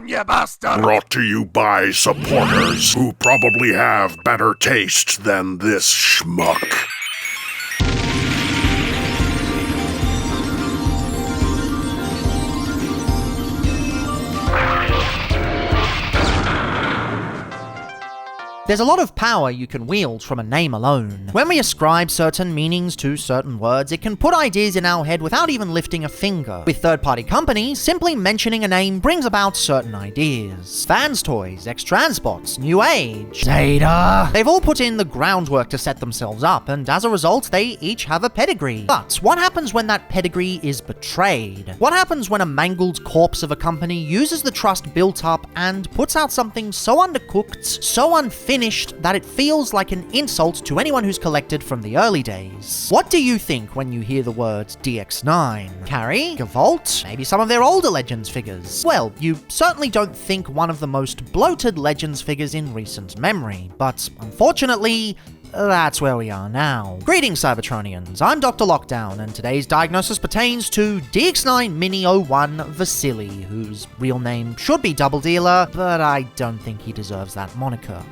down, you bastard! Brought to you by supporters who probably have better taste than this schmuck. There's a lot of power you can wield from a name alone. When we ascribe certain meanings to certain words, it can put ideas in our head without even lifting a finger. With third-party companies, simply mentioning a name brings about certain ideas. Fans Toys, X-Transbots, New Age, Data. They've all put in the groundwork to set themselves up, and as a result, they each have a pedigree. But what happens when that pedigree is betrayed? What happens when a mangled corpse of a company uses the trust built up and puts out something so undercooked, so unfinished, that it feels like an insult to anyone who's collected from the early days? What do you think when you hear the words DX9? Carry? Gavolt? Maybe some of their older Legends figures? Well, you certainly don't think one of the most bloated Legends figures in recent memory, but unfortunately, that's where we are now. Greetings, Cybertronians. I'm DrLockdown, and today's diagnosis pertains to DX9 Mini-01 Vasili, whose real name should be Doubledealer, but I don't think he deserves that moniker.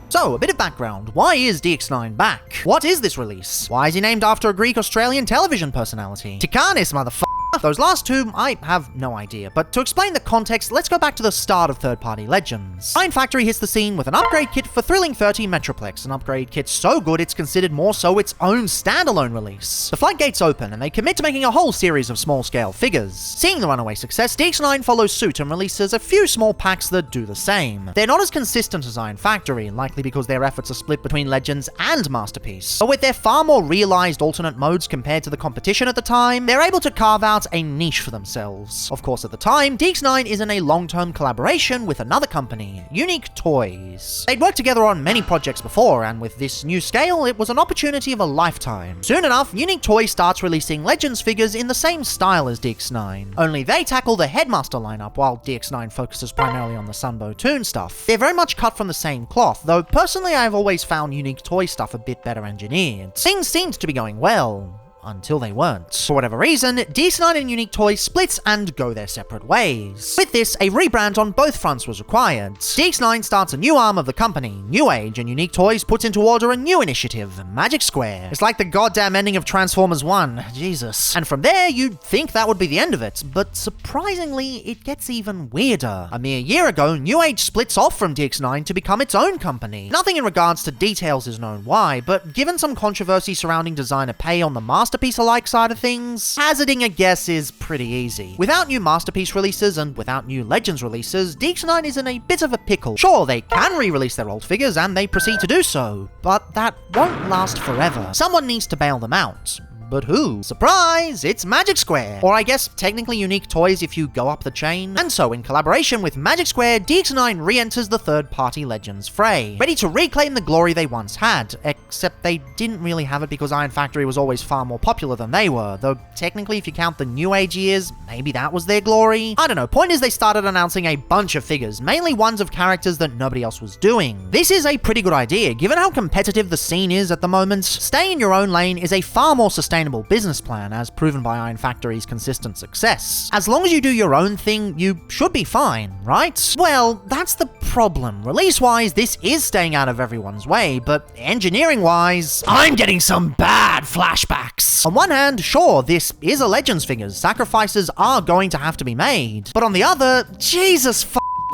So, a bit of background. Why is DX9 back? What is this release? Why is he named after a Greek-Australian television personality? Tikanis, motherfucker! Those last two, I have no idea, but to explain the context, let's go back to the start of third-party Legends. Iron Factory hits the scene with an upgrade kit for Thrilling 30 Metroplex, an upgrade kit so good it's considered more so its own standalone release. The floodgates open, and they commit to making a whole series of small-scale figures. Seeing the runaway success, DX9 follows suit and releases a few small packs that do the same. They're not as consistent as Iron Factory, likely because their efforts are split between Legends and Masterpiece, but with their far more realized alternate modes compared to the competition at the time, they're able to carve out a niche for themselves. Of course, at the time, DX9 is in a long-term collaboration with another company, Unique Toys. They'd worked together on many projects before, and with this new scale, it was an opportunity of a lifetime. Soon enough, Unique Toys starts releasing Legends figures in the same style as DX9, only they tackle the Headmaster lineup, while DX9 focuses primarily on the Sunbow Toon stuff. They're very much cut from the same cloth, though personally I've always found Unique Toy stuff a bit better engineered. Things seemed to be going well, until they weren't. For whatever reason, DX9 and Unique Toys split and go their separate ways. With this, a rebrand on both fronts was required. DX9 starts a new arm of the company, New Age, and Unique Toys puts into order a new initiative, Magic Square. It's like the goddamn ending of Transformers 1, Jesus. And from there, you'd think that would be the end of it, but surprisingly, it gets even weirder. A mere year ago, New Age splits off from DX9 to become its own company. Nothing in regards to details is known why, but given some controversy surrounding designer pay on the Masterpiece-alike side of things, hazarding a guess is pretty easy. Without new Masterpiece releases and without new Legends releases, DX9 is in a bit of a pickle. Sure, they can re-release their old figures and they proceed to do so, but that won't last forever. Someone needs to bail them out. But who? Surprise! It's Magic Square! Or I guess technically Unique Toys if you go up the chain. And so in collaboration with Magic Square, DX9 re-enters the third-party Legends fray, ready to reclaim the glory they once had, except they didn't really have it because Iron Factory was always far more popular than they were, though technically if you count the New Age years, maybe that was their glory? I don't know, point is they started announcing a bunch of figures, mainly ones of characters that nobody else was doing. This is a pretty good idea, given how competitive the scene is at the moment. Staying in your own lane is a far more sustainable business plan, as proven by Iron Factory's consistent success. As long as you do your own thing, you should be fine, right? Well, that's the problem. Release-wise, this is staying out of everyone's way, but engineering-wise, I'm getting some bad flashbacks. On one hand, sure, this is a Legends figure. Sacrifices are going to have to be made. But on the other, Jesus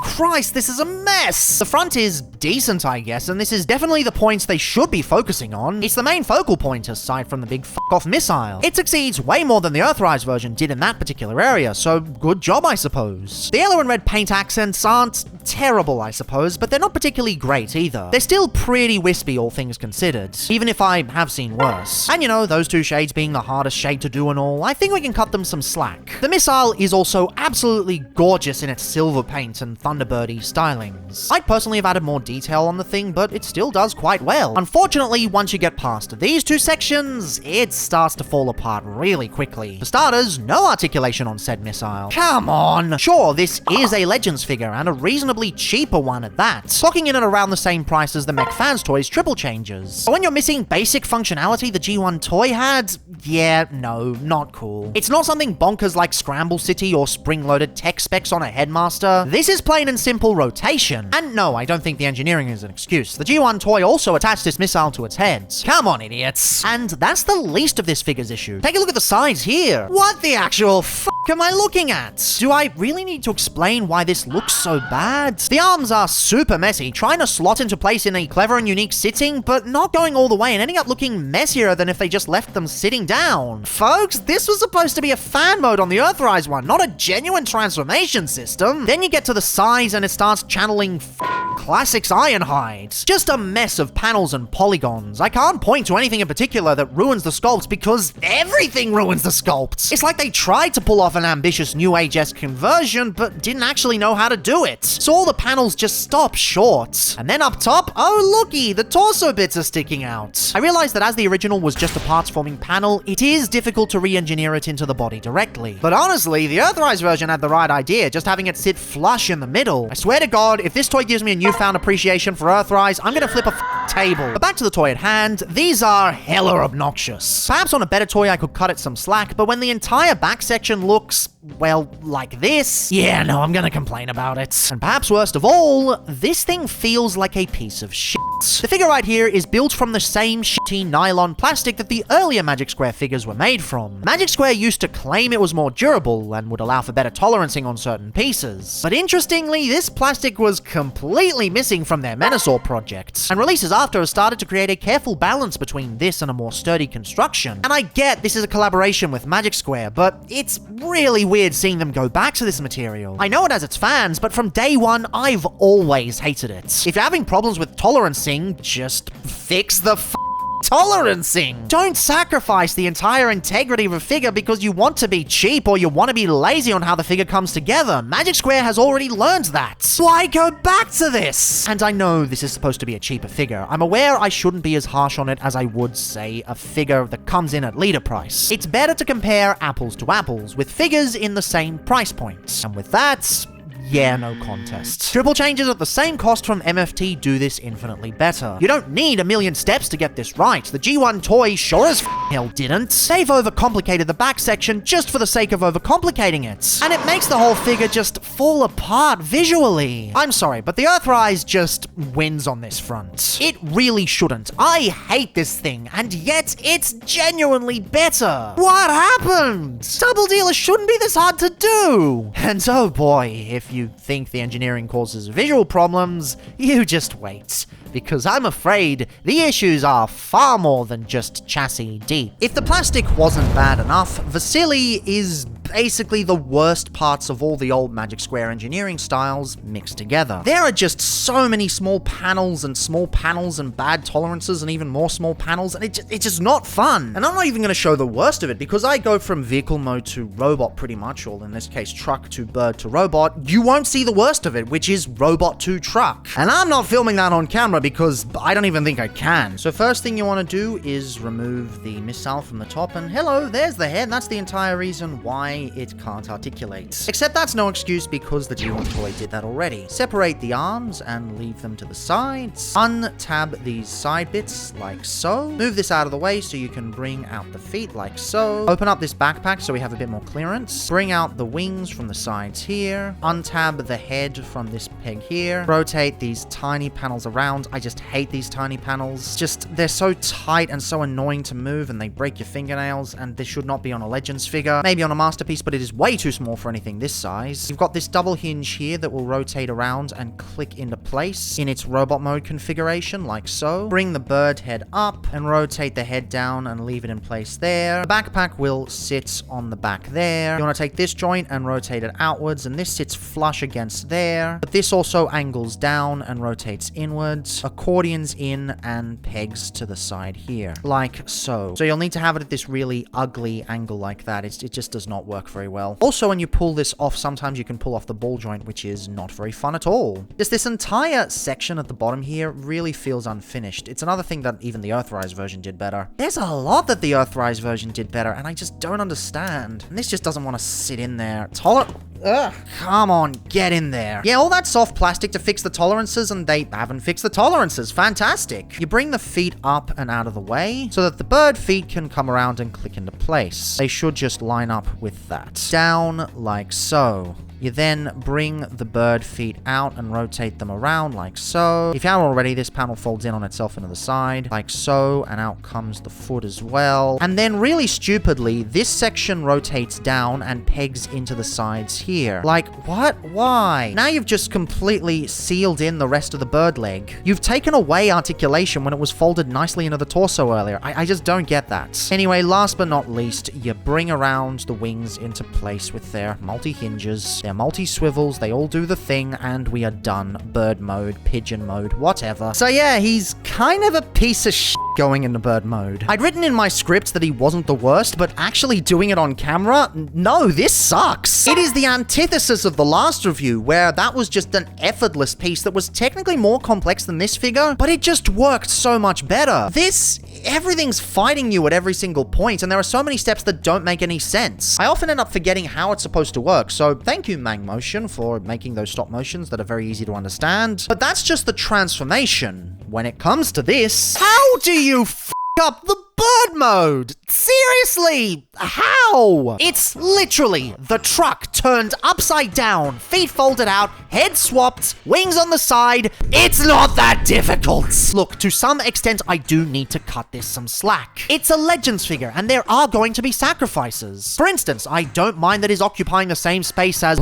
Christ, this is a mess! The front is decent, I guess, and this is definitely the points they should be focusing on. It's the main focal point, aside from the big f***off missile. It succeeds way more than the Earthrise version did in that particular area, so good job, I suppose. The yellow and red paint accents aren't terrible, I suppose, but they're not particularly great either. They're still pretty wispy, all things considered, even if I have seen worse. And you know, those two shades being the hardest shade to do and all, I think we can cut them some slack. The missile is also absolutely gorgeous in its silver paint and thunder Firebirdy stylings. I'd personally have added more detail on the thing, but it still does quite well. Unfortunately, once you get past these two sections, it starts to fall apart really quickly. For starters, no articulation on said missile. Come on! Sure, this is a Legends figure, and a reasonably cheaper one at that, clocking in at around the same price as the Mech Fans Toys triple changes. But when you're missing basic functionality the G1 toy had, yeah, no, not cool. It's not something bonkers like Scramble City or spring-loaded tech specs on a Headmaster. This is plain and simple rotation. And no, I don't think the engineering is an excuse. The G1 toy also attached this missile to its head. Come on, idiots. And that's the least of this figure's issue. Take a look at the sides here. What the actual f*** am I looking at? Do I really need to explain why this looks so bad? The arms are super messy, trying to slot into place in a clever and unique sitting, but not going all the way and ending up looking messier than if they just left them sitting down. Folks, this was supposed to be a fan mode on the Earthrise one, not a genuine transformation system. Then you get to the sides and it starts channeling Classics Ironhide. Just a mess of panels and polygons. I can't point to anything in particular that ruins the sculpts because everything ruins the sculpts. It's like they tried to pull off an ambitious New Age-esque conversion, but didn't actually know how to do it. So all the panels just stop short. And then up top, oh looky, the torso bits are sticking out. I realized that as the original was just a parts-forming panel, it is difficult to re-engineer it into the body directly. But honestly, the Earthrise version had the right idea, just having it sit flush in the middle. I swear to God, if this toy gives me a newfound appreciation for Earthrise, I'm gonna flip a table. But back to the toy at hand, these are hella obnoxious. Perhaps on a better toy I could cut it some slack, but when the entire back section looks, well, like this, yeah, no, I'm gonna complain about it. And perhaps worst of all, this thing feels like a piece of shit. The figure right here is built from the same shitty nylon plastic that the earlier Magic Square figures were made from. Magic Square used to claim it was more durable and would allow for better tolerancing on certain pieces. But interestingly, this plastic was completely missing from their Menasor project. And releases after have started to create a careful balance between this and a more sturdy construction. And I get this is a collaboration with Magic Square, but it's really weird seeing them go back to this material. I know it has its fans, but from day one, I've always hated it. If you're having problems with tolerancing, just fix the tolerancing. Don't sacrifice the entire integrity of a figure because you want to be cheap or you want to be lazy on how the figure comes together. Magic Square has already learned that. Why go back to this? And I know this is supposed to be a cheaper figure. I'm aware I shouldn't be as harsh on it as I would, say, a figure that comes in at leader price. It's better to compare apples to apples with figures in the same price point. And with that, yeah, no contest. Triple changes at the same cost from MFT do this infinitely better. You don't need a million steps to get this right. The G1 toy sure as hell didn't. They've overcomplicated the back section just for the sake of overcomplicating it. And it makes the whole figure just fall apart visually. I'm sorry, but the Earthrise just wins on this front. It really shouldn't. I hate this thing, and yet it's genuinely better. What happened? Doubledealer shouldn't be this hard to do. And oh boy, if you think the engineering causes visual problems, you just wait. Because I'm afraid the issues are far more than just chassis deep. If the plastic wasn't bad enough, Vasili is basically the worst parts of all the old Magic Square engineering styles mixed together. There are just so many small panels and bad tolerances and even more small panels, and it's just not fun. And I'm not even going to show the worst of it because I go from vehicle mode to robot pretty much, or in this case truck to bird to robot. You won't see the worst of it, which is robot to truck. And I'm not filming that on camera because I don't even think I can. So first thing you want to do is remove the missile from the top, and hello, there's the head. That's the entire reason why it can't articulate. Except that's no excuse because the G1 toy did that already. Separate the arms and leave them to the sides. Untab these side bits like so. Move this out of the way so you can bring out the feet like so. Open up this backpack so we have a bit more clearance. Bring out the wings from the sides here. Untab the head from this peg here. Rotate these tiny panels around. I just hate these tiny panels. They're so tight and so annoying to move, and they break your fingernails, and this should not be on a Legends figure. Maybe on a Masterpiece, but it is way too small for anything this size. You've got this double hinge here that will rotate around and click into place in its robot mode configuration, like so. Bring the bird head up and rotate the head down and leave it in place there. The backpack will sit on the back there. You want to take this joint and rotate it outwards, and this sits flush against there. But this also angles down and rotates inwards. Accordions in and pegs to the side here, like so. So you'll need to have it at this really ugly angle like that. It just does not work work very well. Also, when you pull this off, sometimes you can pull off the ball joint, which is not very fun at all. Just this entire section at the bottom here really feels unfinished. It's another thing that even the Earthrise version did better. There's a lot that the Earthrise version did better, and I just don't understand. And this just doesn't want to sit in there. Ugh, come on, get in there. Yeah, all that soft plastic to fix the tolerances, and they haven't fixed the tolerances. Fantastic. You bring the feet up and out of the way so that the bird feet can come around and click into place. They should just line up with that. Down like so. You then bring the bird feet out and rotate them around like so. If you haven't already, this panel folds in on itself into the side, like so, and out comes the foot as well. And then really stupidly, this section rotates down and pegs into the sides here. Like, what? Why? Now you've just completely sealed in the rest of the bird leg. You've taken away articulation when it was folded nicely into the torso earlier. I just don't get that. Anyway, last but not least, you bring around the wings into place with their multi-hinges, their multi-swivels, they all do the thing, and we are done. Bird mode, pigeon mode, whatever. So yeah, he's kind of a piece of shit going into bird mode. I'd written in my script that he wasn't the worst, but actually doing it on camera? No, this sucks. It is the antithesis of the last review, where that was just an effortless piece that was technically more complex than this figure, but it just worked so much better. This, everything's fighting you at every single point, and there are so many steps that don't make any sense. I often end up forgetting how it's supposed to work, so thank you, Mang Motion, for making those stop motions that are very easy to understand. But that's just the transformation. When it comes to this, how do you f up the bird mode? Seriously, how? It's literally the truck turned upside down, feet folded out, head swapped, wings on the side. It's not that difficult. Look, to some extent, I do need to cut this some slack. It's a Legends figure, and there are going to be sacrifices. For instance, I don't mind that he's occupying the same space as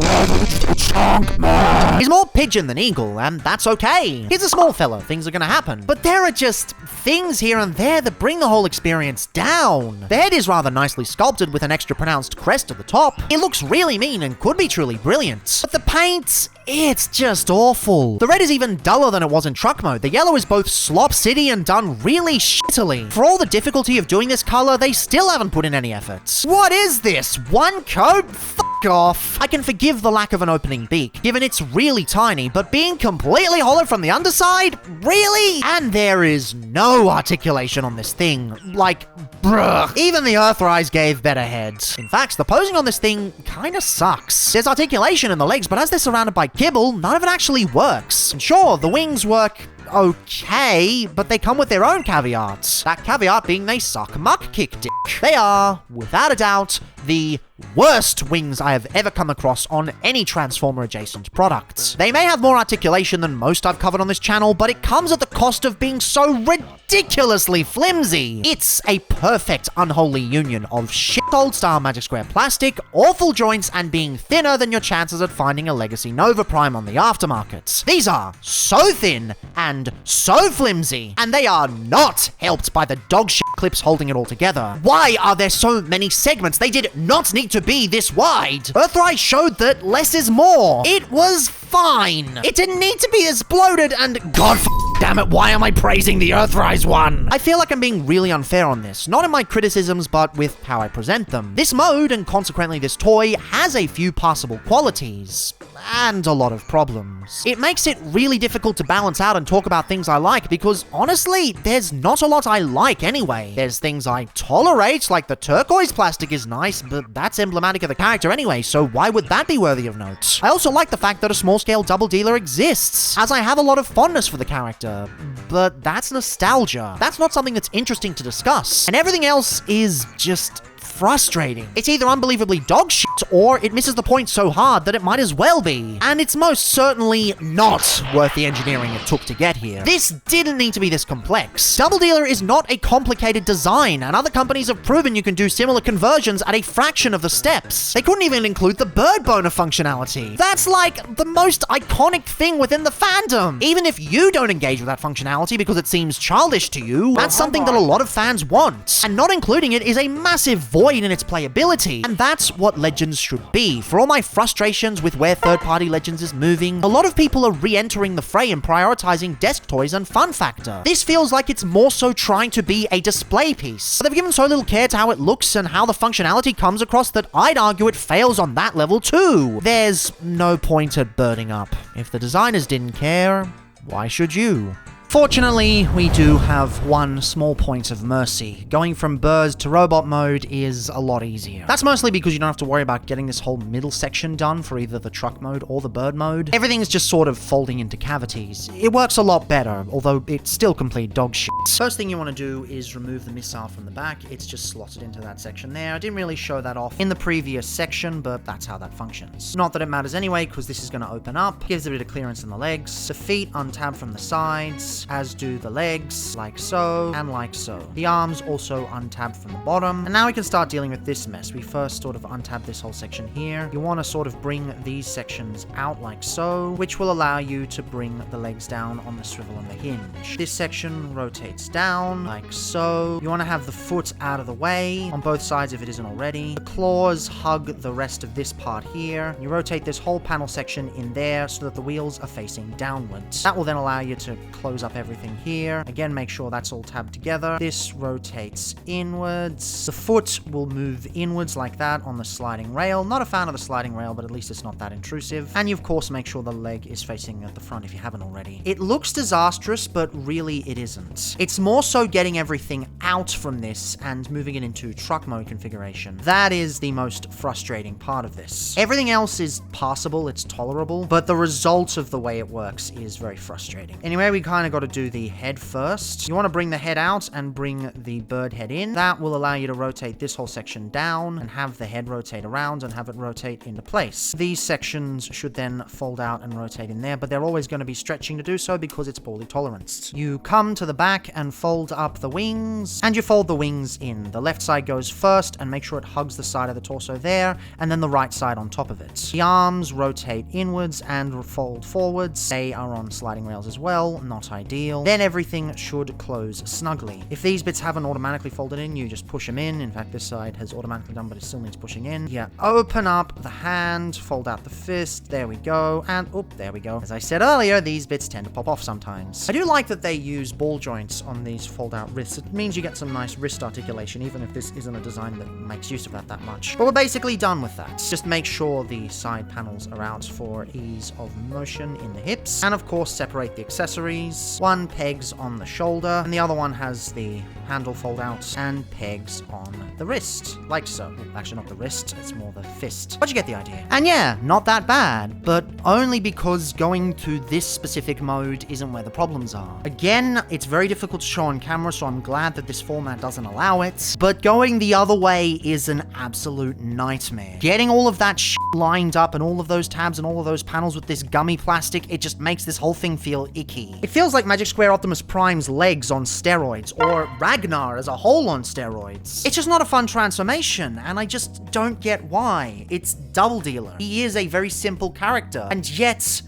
he's more pigeon than eagle, and that's okay. He's a small fella, things are gonna happen. But there are just things here and there that bring the whole experience down. The head is rather nicely sculpted with an extra pronounced crest at the top. It looks really mean and could be truly brilliant. But the paint, it's just awful. The red is even duller than it was in truck mode. The yellow is both slop city and done really shittily. For all the difficulty of doing this color, they still haven't put in any efforts. What is this? One coat? Fuck off. I can forgive the lack of an opening beak, given it's really tiny, but being completely hollow from the underside? Really? And there is no articulation on this thing. Like, bruh. Even the Earthrise gave better heads. In fact, the posing on this thing kinda sucks. There's articulation in the legs, but as they're surrounded by kibble, none of it actually works. And sure, the wings work okay, but they come with their own caveats. That caveat being they suck muck kick dick. They are, without a doubt, the worst wings I have ever come across on any Transformer adjacent products. They may have more articulation than most I've covered on this channel, but it comes at the cost of being so ridiculously flimsy. It's a perfect unholy union of shit old style Magic Square plastic, awful joints, and being thinner than your chances at finding a Legacy Nova Prime on the aftermarket. These are so thin and so flimsy, and they are not helped by the dog shit clips holding it all together. Why are there so many segments? They did not need to be this wide. Earthrise showed that less is more. It was fine. It didn't need to be as bloated, and god damn it, why am I praising the Earthrise one? I feel like I'm being really unfair on this, not in my criticisms, but with how I present them. This mode, and consequently this toy, has a few passable qualities, and a lot of problems. It makes it really difficult to balance out and talk about things I like, because honestly, there's not a lot I like anyway. There's things I tolerate, like the turquoise plastic is nice, but that's emblematic of the character anyway, so why would that be worthy of note? I also like the fact that a small-scale Doubledealer exists, as I have a lot of fondness for the character, but that's nostalgia. That's not something that's interesting to discuss, and everything else is just frustrating. It's either unbelievably dog shit, or it misses the point so hard that it might as well be. And it's most certainly not worth the engineering it took to get here. This didn't need to be this complex. Doubledealer is not a complicated design, and other companies have proven you can do similar conversions at a fraction of the steps. They couldn't even include the bird boner functionality. That's like the most iconic thing within the fandom. Even if you don't engage with that functionality because it seems childish to you, that's something that a lot of fans want. And not including it is a massive void void in its playability. And that's what Legends should be. For all my frustrations with where third-party Legends is moving, a lot of people are re-entering the fray and prioritizing desk toys and fun factor. This feels like it's more so trying to be a display piece. But they've given so little care to how it looks and how the functionality comes across that I'd argue it fails on that level too. There's no point at birding up. If the designers didn't care, why should you? Fortunately, we do have one small point of mercy. Going from bird to robot mode is a lot easier. That's mostly because you don't have to worry about getting this whole middle section done for either the truck mode or the bird mode. Everything's just sort of folding into cavities. It works a lot better, although it's still complete dog shit. First thing you want to do is remove the missile from the back. It's just slotted into that section there. I didn't really show that off in the previous section, but that's how that functions. Not that it matters anyway, because this is going to open up, gives a bit of clearance in the legs. The feet untab from the sides, as do the legs, like so, and like so. The arms also untab from the bottom. And now we can start dealing with this mess. We first sort of untab this whole section here. You want to sort of bring these sections out like so, which will allow you to bring the legs down on the swivel and the hinge. This section rotates down, like so. You want to have the foot out of the way on both sides if it isn't already. The claws hug the rest of this part here. You rotate this whole panel section in there so that the wheels are facing downwards. That will then allow you to close up everything here. Again, make sure that's all tabbed together. This rotates inwards. The foot will move inwards like that on the sliding rail. Not a fan of the sliding rail, but at least it's not that intrusive. And you, of course, make sure the leg is facing at the front if you haven't already. It looks disastrous, but really it isn't. It's more so getting everything out from this and moving it into truck mode configuration. That is the most frustrating part of this. Everything else is passable, it's tolerable, but the result of the way it works is very frustrating. Anyway, we kind of got to do the head first. You want to bring the head out and bring the bird head in. That will allow you to rotate this whole section down and have the head rotate around and have it rotate into place. These sections should then fold out and rotate in there, but they're always going to be stretching to do so because it's poorly toleranced. You come to the back and fold up the wings, and you fold the wings in. The left side goes first, and make sure it hugs the side of the torso there, and then the right side on top of it. The arms rotate inwards and fold forwards. They are on sliding rails as well, not ideal. Then everything should close snugly. If these bits haven't automatically folded in, you just push them in. In fact, this side has automatically done, but it still needs pushing in. Yeah, open up the hand, fold out the fist. There we go. And, oop, there we go. As I said earlier, these bits tend to pop off sometimes. I do like that they use ball joints on these fold-out wrists. It means you get some nice wrist articulation, even if this isn't a design that makes use of that much. But we're basically done with that. Just make sure the side panels are out for ease of motion in the hips. And, of course, separate the accessories. One pegs on the shoulder, and the other one has the handle fold out and pegs on the wrist, like so. Actually, not the wrist, it's more the fist. But you get the idea. And yeah, not that bad, but only because going to this specific mode isn't where the problems are. Again, it's very difficult to show on camera, so I'm glad that this format doesn't allow it, but going the other way is an absolute nightmare. Getting all of that shit lined up and all of those tabs and all of those panels with this gummy plastic, it just makes this whole thing feel icky. It feels like Magic Square Optimus Prime's legs on steroids, or Ragnar as a whole on steroids. It's just not a fun transformation, and I just don't get why. It's Doubledealer. He is a very simple character, and yet,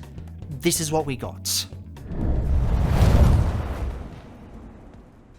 this is what we got.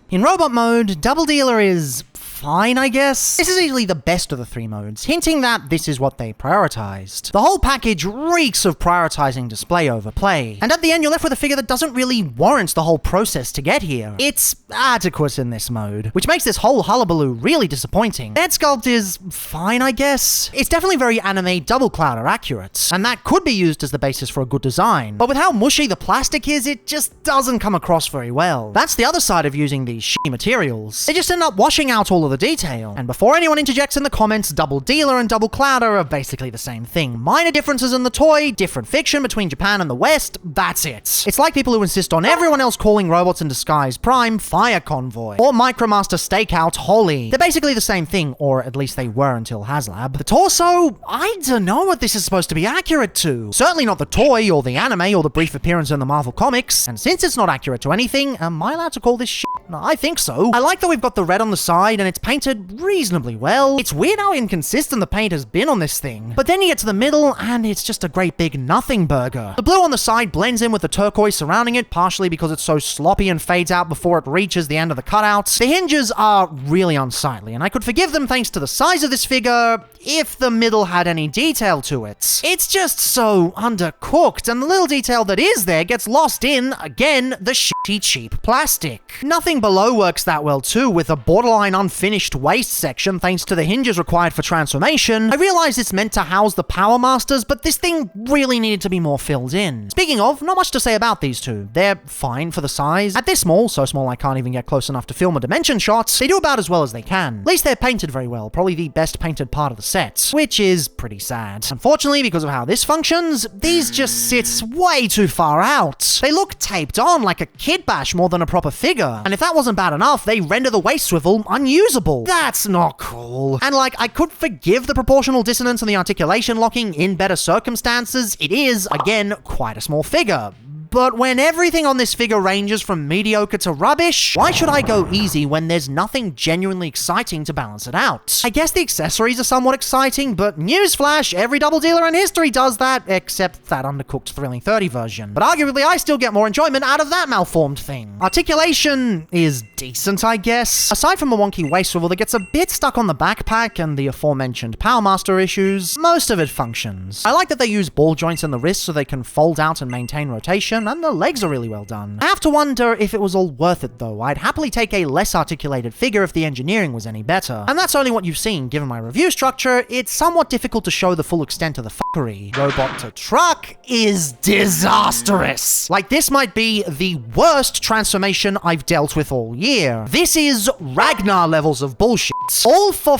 In robot mode, Doubledealer is fine, I guess. This is easily the best of the three modes, hinting that this is what they prioritized. The whole package reeks of prioritizing display over play, and at the end you're left with a figure that doesn't really warrant the whole process to get here. It's adequate in this mode, which makes this whole hullabaloo really disappointing. Head sculpt is fine, I guess. It's definitely very anime double clouder accurate, and that could be used as the basis for a good design, but with how mushy the plastic is, it just doesn't come across very well. That's the other side of using these shitty materials. They just end up washing out all of the detail. And before anyone interjects in the comments, Doubledealer and Double Clouder are basically the same thing. Minor differences in the toy, different fiction between Japan and the West, that's it. It's like people who insist on everyone else calling Robots in Disguise Prime Fire Convoy, or Micromaster Stakeout Holly. They're basically the same thing, or at least they were until HasLab. The torso, I don't know what this is supposed to be accurate to. Certainly not the toy, or the anime, or the brief appearance in the Marvel Comics. And since it's not accurate to anything, am I allowed to call this shit? I think so. I like that we've got the red on the side, and it's painted reasonably well. It's weird how inconsistent the paint has been on this thing. But then you get to the middle, and it's just a great big nothing burger. The blue on the side blends in with the turquoise surrounding it, partially because it's so sloppy and fades out before it reaches the end of the cutouts. The hinges are really unsightly, and I could forgive them thanks to the size of this figure if the middle had any detail to it. It's just so undercooked, and the little detail that is there gets lost in, again, the shitty cheap plastic. Nothing below works that well too, with a borderline unfinished waist section thanks to the hinges required for transformation. I realize it's meant to house the Power Masters, but this thing really needed to be more filled in. Speaking of, not much to say about these two. They're fine for the size. At this small, so small I can't even get close enough to film a dimension shot, they do about as well as they can. At least they're painted very well, probably the best painted part of the set, which is pretty sad. Unfortunately, because of how this functions, these just sit way too far out. They look taped on like a kid bash more than a proper figure. And if that wasn't bad enough, they render the waist swivel unusable. That's not cool. And like, I could forgive the proportional dissonance and the articulation locking in better circumstances. It is, again, quite a small figure. But when everything on this figure ranges from mediocre to rubbish, why should I go easy when there's nothing genuinely exciting to balance it out? I guess the accessories are somewhat exciting, but newsflash, every double dealer in history does that, except that undercooked Thrilling 30 version. But arguably, I still get more enjoyment out of that malformed thing. Articulation is decent, I guess. Aside from a wonky waist swivel that gets a bit stuck on the backpack and the aforementioned Power Master issues, most of it functions. I like that they use ball joints in the wrists so they can fold out and maintain rotation, and the legs are really well done. I have to wonder if it was all worth it though. I'd happily take a less articulated figure if the engineering was any better. And that's only what you've seen. Given my review structure, it's somewhat difficult to show the full extent of the fuckery. Robot to truck is disastrous. Like, this might be the worst transformation I've dealt with all year. This is Ragnar levels of bullshit. All for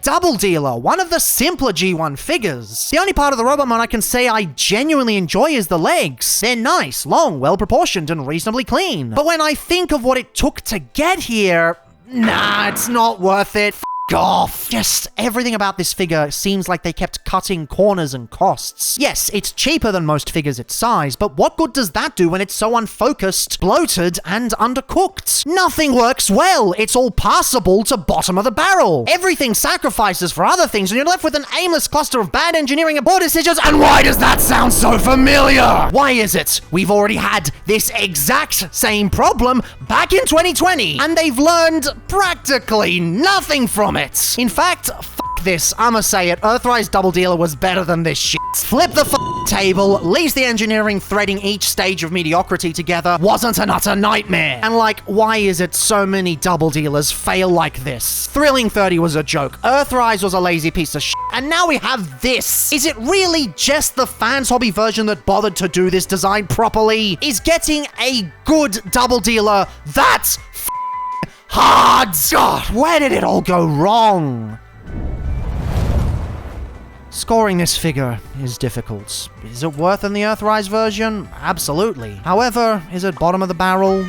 Doubledealer, one of the simpler G1 figures. The only part of the robot mode I can say I genuinely enjoy is the legs. They're nice, long, well-proportioned, and reasonably clean. But when I think of what it took to get here, nah, it's not worth it. Off. Just everything about this figure seems like they kept cutting corners and costs. Yes, it's cheaper than most figures its size, but what good does that do when it's so unfocused, bloated, and undercooked? Nothing works well. It's all passable to bottom of the barrel. Everything sacrifices for other things, and you're left with an aimless cluster of bad engineering and poor decisions. And why does that sound so familiar? Why is it we've already had this exact same problem back in 2020, and they've learned practically nothing from it? In fact, this, I'ma say it, Earthrise Doubledealer was better than this shit. Flip the table, leaves the engineering threading each stage of mediocrity together, wasn't an utter nightmare. And like, why is it so many Doubledealers fail like this? Thrilling 30 was a joke, Earthrise was a lazy piece of shit, and now we have this. Is it really just the fans hobby version that bothered to do this design properly? Is getting a good Doubledealer that hard? God, where did it all go wrong? Scoring this figure is difficult. Is it worse than the Earthrise version? Absolutely. However, is it bottom of the barrel?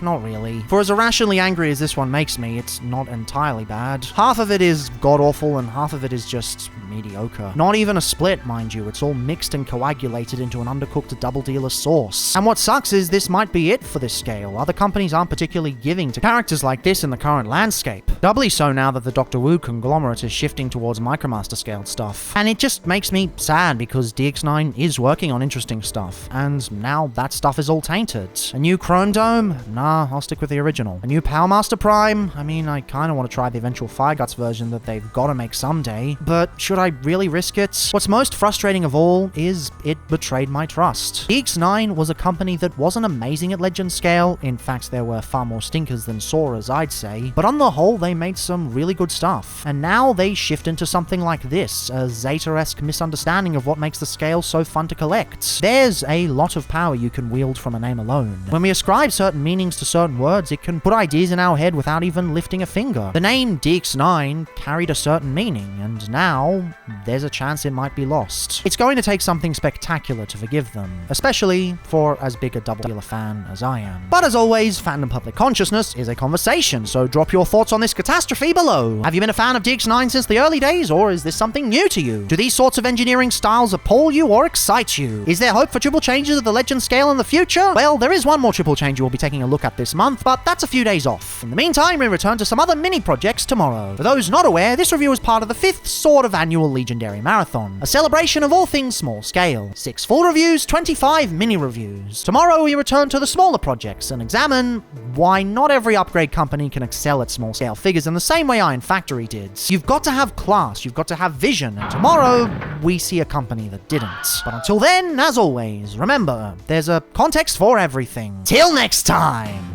Not really. For as irrationally angry as this one makes me, it's not entirely bad. Half of it is god-awful and half of it is just mediocre. Not even a split, mind you. It's all mixed and coagulated into an undercooked Doubledealer sauce. And what sucks is this might be it for this scale. Other companies aren't particularly giving to characters like this in the current landscape. Doubly so now that the Dr. Wu conglomerate is shifting towards Micromaster scaled stuff. And it just makes me sad because DX9 is working on interesting stuff. And now that stuff is all tainted. A new Chrome Dome? Nah, I'll stick with the original. A new Power Master Prime? I mean, I kinda want to try the eventual Fire Guts version that they've gotta make someday, but should I really risk it? What's most frustrating of all is it betrayed my trust. DX9 was a company that wasn't amazing at Legend scale. In fact, there were far more stinkers than soarers, I'd say, but on the whole, they made some really good stuff. And now they shift into something like this, a Zeta-esque misunderstanding of what makes the scale so fun to collect. There's a lot of power you can wield from a name alone. When we ascribe certain meanings to certain words, it can put ideas in our head without even lifting a finger. The name DX9 carried a certain meaning, and now there's a chance it might be lost. It's going to take something spectacular to forgive them, especially for as big a Doubledealer fan as I am. But as always, fandom public consciousness is a conversation, so drop your thoughts on this catastrophe below. Have you been a fan of DX9 since the early days, or is this something new to you? Do these sorts of engineering styles appall you or excite you? Is there hope for triple changes of the Legend scale in the future? Well, there is one more triple change you will be taking a look at this month, but that's a few days off. In the meantime, we return to some other mini projects tomorrow. For those not aware, this review is part of the 5th sort of annual Legendary Marathon, a celebration of all things small scale. 6 full reviews, 25 mini reviews. Tomorrow we return to the smaller projects and examine why not every upgrade company can excel at small scale figures in the same way Iron Factory did. You've got to have class, you've got to have vision, and tomorrow we see a company that didn't. But until then, as always, remember, there's a context for everything. Till next time!